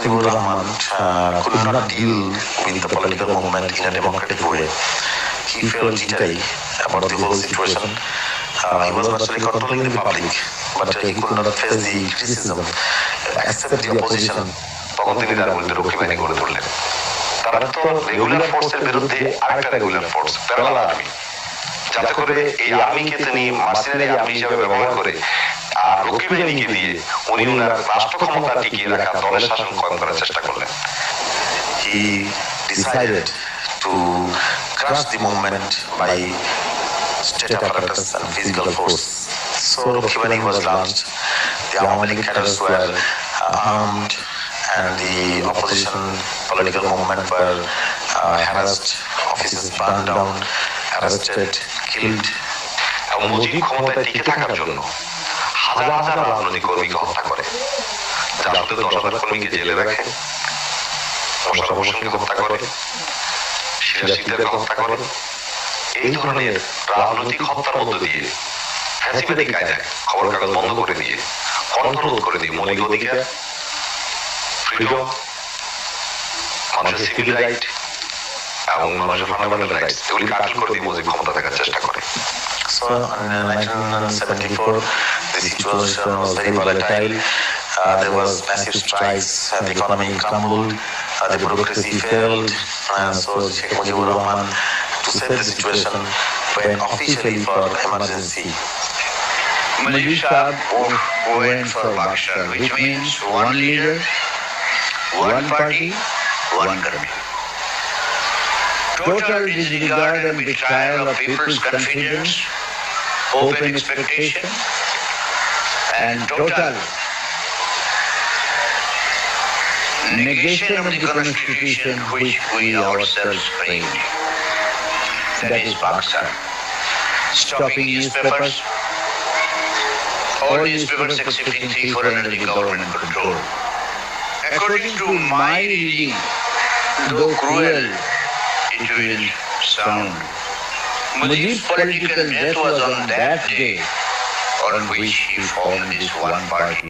Mujibur Rahman could not deal with the political movement in a democratic way. He felt jittery about the whole situation. He was naturally controlling the public, but he could not face the criticism, accept the opposition. তখন তিনি তার বিরুদ্ধে রক্ষী বাহিনী গড়ে তুললেন। তারা তো রেগুলার ফোর্সের বিরুদ্ধে আরেকটা রেগুলার ফোর্স, প্যারালাল আর্মি, যাতে করে এই আর্মিকে তিনি মার্সেনারি আর্মি হিসেবে ব্যবহার করে আর রক্ষী বাহিনীকে দিয়ে উনি ওনার রাষ্ট্র ক্ষমতা টিকিয়ে রাখা দলের শাসন কায়েম করার চেষ্টা করলেন। He decided to crush the movement by state apparatus and physical force. So Rakhi Bahiনী was launched. The Awami League cadres were armed, and the opposition political movement were harassed, offices burned down, arrested, killed. এবং মুজিব ক্ষমতায় টিকে থাকার জন্য হাজার হাজার রাজনৈতিক কর্মীকে হত্যা করে, যার সাথে 10,000 কর্মীকে জেলে রাখে, মোশাররফ হোসেনকে হত্যা করে, সিরাজ শিকদারকে হত্যা করে। এই ধরনের রাজনৈতিক হত্যার মধ্য দিয়ে ফ্যাসিবাদী কায়দায় খবর কাগজ বন্ধ করে দিয়ে, কণ্ঠরোধ করে দিয়ে মৌলিক অধিকার, ফ্রিডম, মানুষের সিভিল রাইট এবং মানুষের ফান্ডামেন্টাল রাইটস এগুলিকে আটল করে দিয়ে মুজিব ক্ষমতা থাকার চেষ্টা করে। So in 1974 the situation was very volatile. There was massive strikes, the economy crumbled, the bureaucracy failed, so Sheikh Mujibur Rahman, to save the situation, went officially for emergency. Mujib Sahab went for Bakshar, which means one leader, one party, one Karmi. Total disregard and betrayal of people's confidence, hope and expectation, and total negation of the constitution which we ourselves framed. That is Bakshar. Stopping newspapers, all newspapers excepting 3-4 under the government control. According to my reading, though cruel it will sound, Mujib's political death was on that day on which he formed this one party.